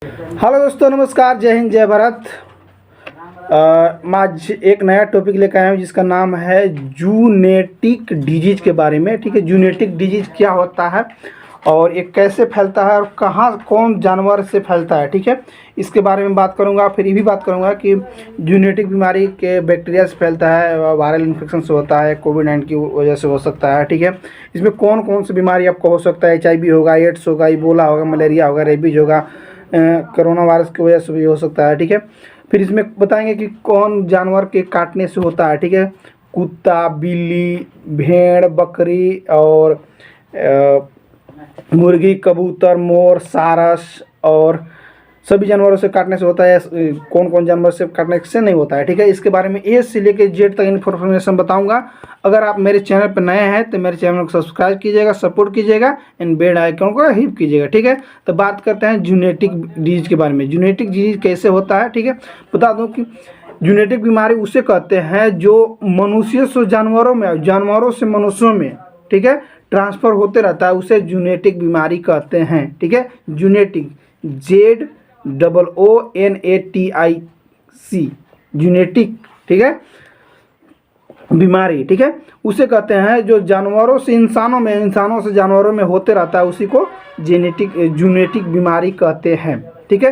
Hello दोस्तों, नमस्कार, जय हिंद, जय भारत। मैं आज एक नया टॉपिक लेकर आया हूँ जिसका नाम है जूनेटिक डिजीज के बारे में। ठीक है, जूनेटिक डिजीज क्या होता है और ये कैसे फैलता है और कहाँ कौन जानवर से फैलता है। ठीक है, इसके बारे में बात करूँगा। फिर ये भी बात करूँगा कि जूनेटिक बीमारी के बैक्टीरिया से फैलता है, वायरल इन्फेक्शन से होता है, कोविड-19 की वजह से हो सकता है। ठीक है, इसमें कौन कौन सी बीमारी आपको हो सकता है। HIV होगा, एड्स होगा, इबोला होगा, मलेरिया होगा, रेबीज होगा, कोरोना वायरस की वजह से भी हो सकता है। ठीक है, फिर इसमें बताएंगे कि कौन जानवर के काटने से होता है। ठीक है, कुत्ता, बिल्ली, भेड़, बकरी और मुर्गी, कबूतर, मोर, सारस और सभी जानवरों से काटने से होता है। कौन कौन जानवर से काटने से नहीं होता है। ठीक है, इसके बारे में A से लेकर Z तक इन्फॉर्मेशन बताऊंगा। अगर आप मेरे चैनल पर नए हैं तो मेरे चैनल को सब्सक्राइब कीजिएगा, सपोर्ट कीजिएगा एंड बेल आइकन को हिट कीजिएगा। ठीक है, तो बात करते हैं जूनेटिक डिजीज के बारे में। जूनेटिक डिजीज कैसे होता है। ठीक है, बता दूं कि जूनेटिक बीमारी उसे कहते हैं जो मनुष्य से जानवरों में, जानवरों से मनुष्यों में, ठीक है, ट्रांसफर होते रहता है, उसे जूनेटिक बीमारी कहते हैं। ठीक है, जूनेटिक, ZOONATIC, जूनेटिक, ठीक है, बीमारी। ठीक है, उसे कहते हैं जो जानवरों से इंसानों में, इंसानों से जानवरों में होते रहता है, उसी को जूनेटिक बीमारी कहते हैं। ठीक है,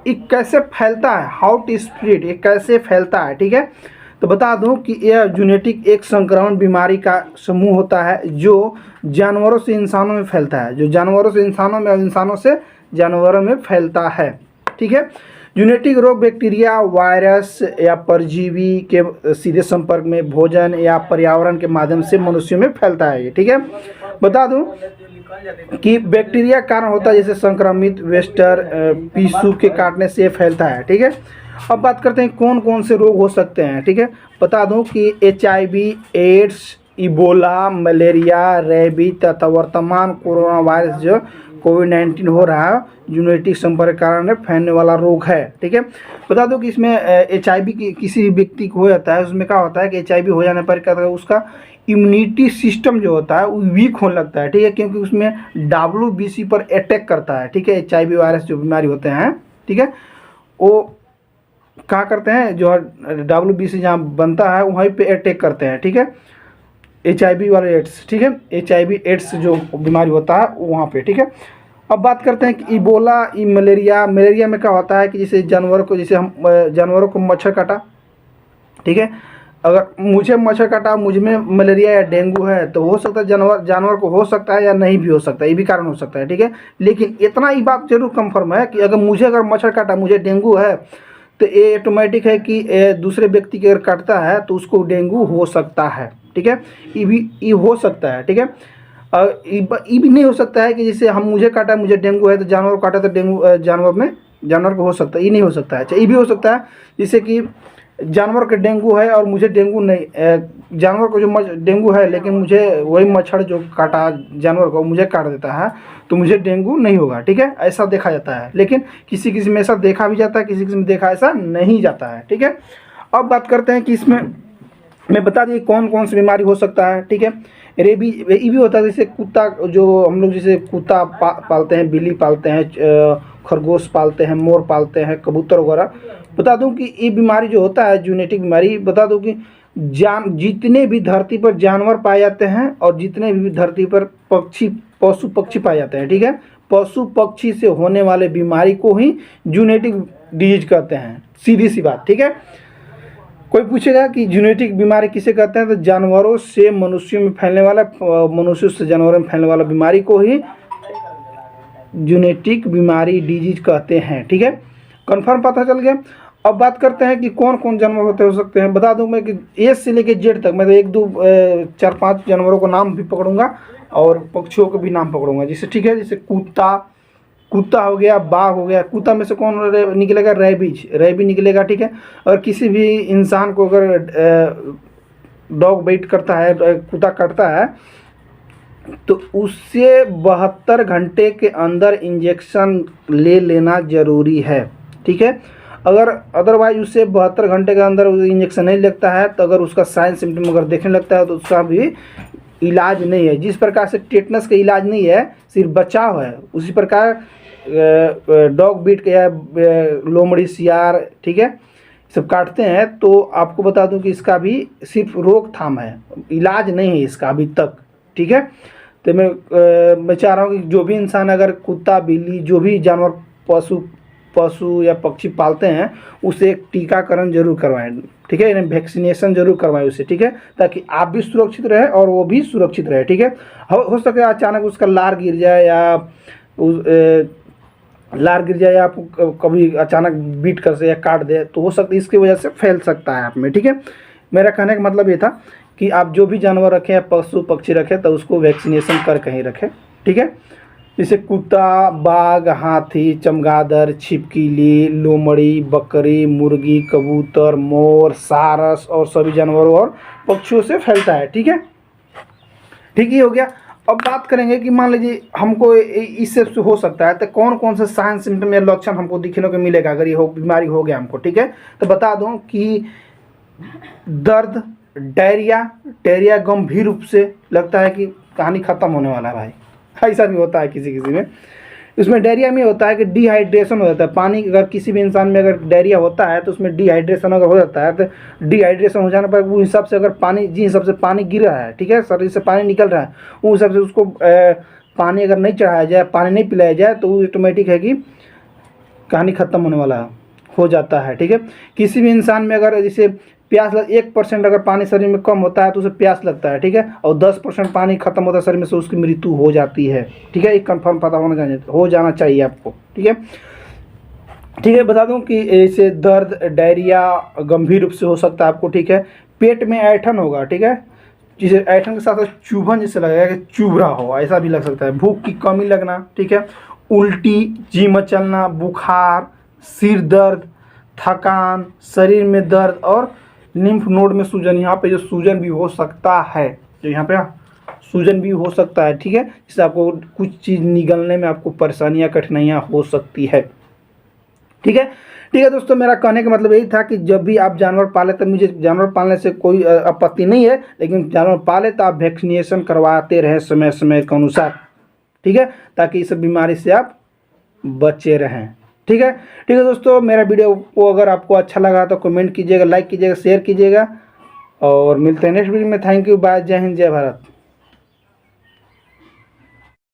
ये कैसे फैलता है, हाउ टू स्प्रेड, ये कैसे फैलता है। ठीक है, तो बता दूं कि यह जूनेटिक एक संक्रमण बीमारी का समूह होता है जो जानवरों से इंसानों में फैलता है, जो जानवरों से इंसानों में और इंसानों से जानवरों में फैलता है। ठीक है, जूनेटिक रोग बैक्टीरिया, वायरस या परजीवी के सीधे संपर्क में, भोजन या पर्यावरण के माध्यम से मनुष्यों में फैलता है। ठीक है, बता दूं कि बैक्टीरिया कारण होता है, जैसे संक्रमित वेस्टर पिस्सू के काटने से फैलता है। ठीक है, अब बात करते हैं कौन कौन से रोग हो सकते हैं। ठीक है, बता दूं कि HIV, AIDS, Ebola, malaria, rabies तथा वर्तमान कोरोना वायरस जो कोविड-19 हो रहा है, जूनेटिक संपर्क के कारण फैलने वाला रोग है। ठीक है, बता दो कि इसमें HIV की किसी भी व्यक्ति को हो जाता है, उसमें क्या होता है कि HIV हो जाने पर क्या होता है, उसका इम्यूनिटी सिस्टम जो होता है वो वीक होने लगता है। ठीक है, क्योंकि उसमें WBC पर अटैक करता है। ठीक है, HIV वायरस जो बीमारी होते हैं, ठीक है, वो क्या करते हैं, जो WBC जहाँ बनता है वहीं पे अटैक करते हैं। ठीक है, HIV वाले एड्स, ठीक है, HIV एड्स जो बीमारी होता है वहाँ पे। ठीक है, अब बात करते हैं कि इबोला, मलेरिया। मलेरिया में क्या होता है कि जैसे जानवरों को, जैसे हम जानवरों को मच्छर काटा, ठीक है, अगर मुझे मच्छर काटा, मुझ में मलेरिया या डेंगू है तो हो सकता है जानवर को हो सकता है या नहीं भी हो सकता है, ये भी कारण हो सकता है। ठीक है, लेकिन इतना ही बात जरूर कंफर्म है कि अगर मच्छर काटा, मुझे डेंगू है, तो ये ऑटोमेटिक है कि दूसरे व्यक्ति के अगर काटता है तो उसको डेंगू हो सकता है। ठीक है, ये हो सकता है। ठीक है, ये भी नहीं हो सकता है कि जैसे मुझे काटा, मुझे डेंगू है, तो जानवर को काटा तो डेंगू जानवर को हो सकता है, ये नहीं हो सकता है। अच्छा, ये भी हो सकता है जैसे कि जानवर के डेंगू है और मुझे डेंगू नहीं, जानवर को जो डेंगू है लेकिन मुझे वही मच्छर जो काटा जानवर को मुझे काट देता है तो मुझे डेंगू नहीं होगा। ठीक है, ऐसा देखा जाता है, लेकिन किसी किसी में ऐसा देखा भी जाता है, किसी किसी में देखा ऐसा नहीं जाता है। ठीक है, अब बात करते हैं कि इसमें मैं बता दी कौन कौन सी बीमारी हो सकता है। ठीक है, रेबीज ये भी होता है, जैसे कुत्ता, जो हम लोग जैसे कुत्ता पालते हैं, बिल्ली पालते हैं, खरगोश पालते हैं, मोर पालते हैं, कबूतर वगैरह। बता दूं कि ये बीमारी जो होता है जूनेटिक बीमारी, बता दूं कि जितने भी धरती पर जानवर पाए जाते हैं और जितने भी धरती पर पशु पक्षी पाए जाते हैं, ठीक है, पशु पक्षी से होने वाले बीमारी को ही जूनेटिक डिजीज कहते हैं, सीधी सी बात। ठीक है, कोई पूछेगा कि जूनेटिक बीमारी किसे कहते हैं, तो जानवरों से मनुष्यों में फैलने वाला, मनुष्यों से जानवरों में फैलने वाला बीमारी को ही जूनेटिक बीमारी डिजीज कहते हैं। ठीक है, कंफर्म पता चल गया। अब बात करते हैं कि कौन कौन जानवर हो सकते हैं। बता दूं मैं कि A से लेकर Z तक, मैं तो 1 2 4 5 जानवरों को नाम भी पकड़ूंगा और पक्षियों को भी नाम पकड़ूंगा। जैसे, ठीक है, जैसे कुत्ता हो गया, बाघ हो गया। कुत्ता में से कौन निकलेगा, रेबीज निकलेगा। ठीक है, और किसी भी इंसान को अगर डॉग बाइट करता है, कुत्ता काटता है, तो उससे 72 घंटे के अंदर इंजेक्शन ले लेना जरूरी है। ठीक है, अगर अदरवाइज उससे 72 घंटे के अंदर इंजेक्शन नहीं लगता है तो अगर उसका साइन सिम्टम अगर देखने लगता है तो उसका भी इलाज नहीं है। जिस प्रकार से टेटनस का इलाज नहीं है, सिर्फ बचाव है, उसी प्रकार डॉग बीट या लोमड़ी सियार, ठीक है, सब काटते हैं, तो आपको बता दूं कि इसका भी सिर्फ रोकथाम है, इलाज नहीं है इसका अभी तक, ठीक है। तो मैं चाह रहा हूँ कि जो भी इंसान अगर कुत्ता बिल्ली जो भी जानवर पशु या पक्षी पालते हैं उसे एक टीकाकरण जरूर करवाएं, ठीक है, इन्हें वैक्सीनेशन जरूर करवाएं उसे, ठीक है, ताकि आप भी सुरक्षित रहे और वो भी सुरक्षित रहे, ठीक है। हो सके अचानक उसका लार गिर जाए या आपको कभी अचानक बीट कर से या काट दे, तो हो सकता है इसकी वजह से फैल सकता है आप में, ठीक है। मेरा कहने का मतलब ये था कि आप जो भी जानवर रखें या पशु पक्षी रखें तो उसको वैक्सीनेशन कर कहीं रखें, ठीक है। जैसे कुत्ता, बाघ, हाथी, चमगादड़, छिपकली, लोमड़ी, बकरी, मुर्गी, कबूतर, मोर, सारस और सभी जानवरों और पक्षियों से फैलता है, ठीक है। ठीक ही हो गया। अब बात करेंगे कि मान लीजिए हमको इससे हो सकता है, तो कौन कौन से साइन सिम्टम या लक्षण हमको दिखने को मिलेगा अगर ये बीमारी हो गया हमको, ठीक है। तो बता दूं कि दर्द, डायरिया गंभीर रूप से लगता है कि कहानी खत्म होने वाला है भाई, ऐसा भी होता है किसी में। इसमें डायरिया में होता है कि डिहाइड्रेशन हो जाता है, पानी अगर किसी भी इंसान में अगर डायरिया होता है तो उसमें डिहाइड्रेशन अगर हो जाता है, तो डिहाइड्रेशन हो जाने पर वो हिसाब से अगर पानी जिस हिसाब से पानी गिर रहा है, ठीक है, शरीर से पानी निकल रहा है, उस हिसाब से उसको पानी अगर नहीं चढ़ाया जाए, पानी नहीं पिलाया जाए, तो वो ऑटोमेटिक है कि कहानी खत्म होने वाला हो जाता है, ठीक है। किसी भी इंसान में अगर जैसे प्यास 1% अगर पानी शरीर में कम होता है तो उसे प्यास लगता है, ठीक है, और 10% पानी खत्म होता है शरीर में से उसकी मृत्यु हो जाती है, ठीक है। एक कंफर्म पता हो जाना चाहिए आपको, ठीक है। ठीक है, बता दूं कि ऐसे दर्द, डायरिया गंभीर रूप से हो सकता है आपको, ठीक है। पेट में ऐंठन होगा, ठीक है, जिसे ऐंठन के साथ चुभन जैसे लगेगा कि चुभ रहा हो, ऐसा भी लग सकता है। भूख की कमी लगना, ठीक है, उल्टी, जी मचलना, बुखार, सिर दर्द, थकान, शरीर में दर्द और लिम्फ नोड में सूजन, यहाँ पे जो सूजन भी हो सकता है, जो यहाँ पे सूजन भी हो सकता है, ठीक है, जिससे आपको कुछ चीज़ निगलने में आपको परेशानियाँ कठिनाइयाँ हो सकती है, ठीक है। ठीक है दोस्तों, मेरा कहने का मतलब यही था कि जब भी आप जानवर पाले, तो मुझे जानवर पालने से कोई आपत्ति नहीं है, लेकिन जानवर पाले तो आप वैक्सीनेशन करवाते रहे समय समय के अनुसार, ठीक है, ताकि इस बीमारी से आप बचे रहें, ठीक है। ठीक है दोस्तों, मेरा वीडियो को अगर आपको अच्छा लगा तो कमेंट कीजिएगा, लाइक कीजिएगा, शेयर कीजिएगा और मिलते हैं नेक्स्ट वीडियो में। थैंक यू, बाय, जय हिंद, जय भारत।